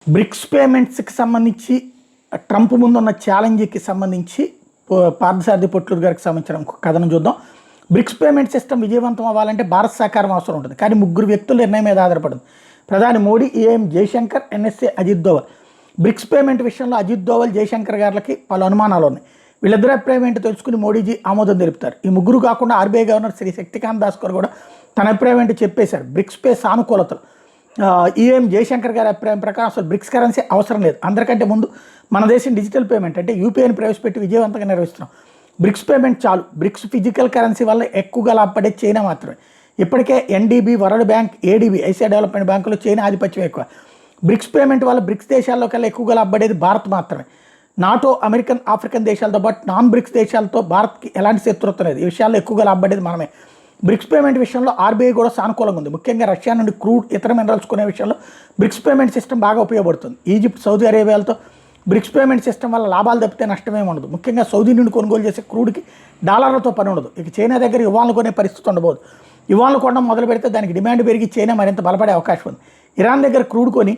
Bricks పేమెంట్స్కి సంబంధించి Trump ముందున్న ఛాలెంజ్కి సంబంధించి పార్థసారథి పొట్లూరు గారికి సంబంధించిన కథనం చూద్దాం. బ్రిక్స్ పేమెంట్ సిస్టమ్ విజయవంతం అవ్వాలంటే భారత సహకారం అవసరం ఉంటుంది, కానీ ముగ్గురు వ్యక్తుల నిర్ణయం మీద ఆధారపడింది. ప్రధాని Modi, EAM Jaishankar, NSA Ajit Doval. BRICS payment విషయంలో అజిత్ దోవల్, జయశంకర్ గారికి పలు అనుమానాలు ఉన్నాయి. వీళ్ళిద్దరు అభిప్రాయం ఏంటో తెలుసుకుని మోడీజీ ఆమోదం తెలుపుతారు. ఈ ముగ్గురు కాకుండా ఆర్బీఐ గవర్నర్ శ్రీ శక్తికాంత్ దాస్ గారు కూడా తన అభిప్రాయం ఏంటో చెప్పేశారు. బ్రిక్స్ పే సానుకూలతలు. ఈఎం జయశంకర్ గారి అభిప్రాయం ప్రకారం అసలు బ్రిక్స్ కరెన్సీ అవసరం లేదు. అందరికంటే ముందు మన దేశం డిజిటల్ పేమెంట్ అంటే యూపీఐని ప్రవేశపెట్టి విజయవంతంగా నిర్వహిస్తున్నాం. బ్రిక్స్ పేమెంట్ చాలు. బ్రిక్స్ ఫిజికల్ కరెన్సీ వల్ల ఎక్కువగా లాభపడే చైనా మాత్రమే. ఇప్పటికే NDB, world bank, ADB, ICI development బ్యాంకులో చైనా ఆధిపత్యం ఎక్కువ. బ్రిక్స్ పేమెంట్ వల్ల బ్రిక్స్ దేశాల్లో కల్లా ఎక్కువగా లాభపడేది భారత్ మాత్రమే. నాటో, అమెరికన్, ఆఫ్రికన్ దేశాలతో పాటు నాన్ బ్రిక్స్ దేశాలతో భారత్కి ఎలాంటి శత్రుత్వం లేదు. ఈ విషయాల్లో ఎక్కువగా లాభపడేది మనమే. బ్రిక్స్ పేమెంట్ విషయంలో ఆర్బీఐ కూడా సానుకూలంగా ఉంది. ముఖ్యంగా రష్యా నుండి క్రూడ్, ఇతర మినరల్స్ కొనే విషయంలో బ్రిక్స్ పేమెంట్ సిస్టమ్ బాగా ఉపయోగపడుతుంది. ఈజిప్ట్, సౌదీ అరేబియాలతో బ్రిక్స్ పేమెంట్ సిస్టమ్ వల్ల లాభాలు తప్పితే నష్టమేమి ఉండదు. ముఖ్యంగా సౌదీ నుండి కొనుగోలు చేసే క్రూడ్కి డాలర్లతో పని ఉండదు. ఇక చైనా దగ్గర యువాన్లు కొనే పరిస్థితి ఉండబోదు. యువాన్లు కొనడం మొదలు పెడితే దానికి డిమాండ్ పెరిగి చైనా మరింత బలపడే అవకాశం ఉంది. ఇరాన్ దగ్గర క్రూడ్ కొని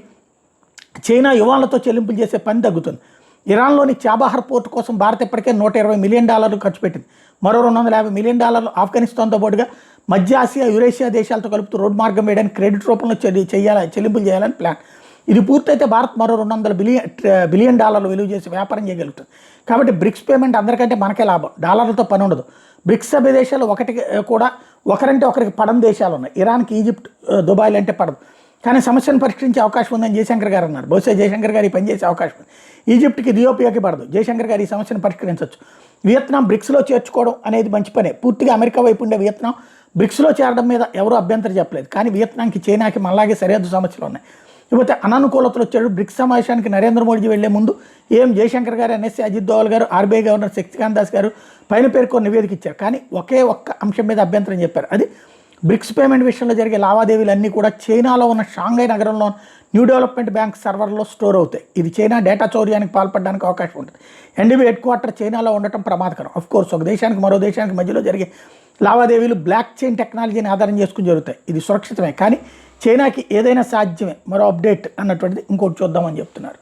చైనా యువాన్లతో చెల్లింపులు చేసే పని తగ్గుతుంది. ఇరాన్లోని చాబహార్ పోర్టు కోసం భారత్ ఇప్పటికే $120 మిలియన్ ఖర్చు పెట్టింది. మరో $250 మిలియన్ ఆఫ్ఘనిస్తాన్తో పాటుగా మధ్య ఆసియా, యురేషియా దేశాలతో కలుపుతూ రోడ్ మార్గం వేయడానికి క్రెడిట్ రూపంలో చెల్లింపులు చేయాలని ప్లాన్. ఇది పూర్తయితే భారత్ మరో $200 బిలియన్ విలువ చేసి వ్యాపారం చేయగలుగుతుంది. కాబట్టి బ్రిక్స్ పేమెంట్ అందరికంటే మనకే లాభం. డాలర్లతో పని ఉండదు. బ్రిక్స్ సభ్య దేశాలు ఒకరంటే ఒకరికి పడని దేశాలు ఉన్నాయి. ఇరాన్కి, ఈజిప్ట్, దుబాయ్లు అంటే పడదు. కానీ సమస్యను పరిష్కరించే అవకాశం ఉందని జయశంకర్ గారు అన్నారు. బహుశా జయశంకర్ గారు ఈ పని చేసే అవకాశం ఉంది. ఈజిప్ట్కి, ఇథియోపియాకి పడదు. జయశంకర్ గారు ఈ సమస్యను పరిష్కరించవచ్చు. వియత్నాం బ్రిక్స్లో చేర్చుకోవడం అనేది మంచి పనే. పూర్తిగా అమెరికా వైపు ఉండే వియత్నాం బ్రిక్స్లో చేరడం మీద ఎవరూ అభ్యంతరం చెప్పలేదు. కానీ వియత్నాంకి, చైనాకి మనలాగే సరిహద్దు సమస్యలు ఉన్నాయి. ఇకపోతే అననుకూలతలు వచ్చాడు. బ్రిక్స్ సమావేశానికి నరేంద్ర మోడీ వెళ్లే ముందు ఏం జయశంకర్ గారు, ఎన్ఎస్ఏ అజిత్ దోవల్ గారు, ఆర్బీఐ గవర్నర్ శక్తికాంత్ దాస్ గారు పైన పేర్కొని నివేదిక ఇచ్చారు. కానీ ఒక్క అంశం మీద అభ్యంతరం చెప్పారు. అది బ్రిక్స్ పేమెంట్ విషయంలో జరిగే లావాదేవీలన్నీ కూడా చైనాలో ఉన్న షాంఘై నగరంలో న్యూ డెవలప్మెంట్ బ్యాంక్ సర్వర్లో స్టోర్ అవుతాయి. ఇది చైనా డేటా చౌర్యానికి పాల్పడడానికి అవకాశం ఉంటుంది. ఎన్డీబీ హెడ్ క్వార్టర్ చైనాలో ఉండటం ప్రమాదకరం. అఫ్కోర్స్ ఒక దేశానికి మరో దేశానికి మధ్యలో జరిగే లావాదేవీలు బ్లాక్ చైన్ టెక్నాలజీని ఆధారం చేసుకుని జరుగుతాయి. ఇది సురక్షితమే, కానీ చైనాకి ఏదైనా సాధ్యమే. మరో అప్డేట్ అన్నటువంటిది ఇంకోటి చూద్దామని చెప్తున్నారు.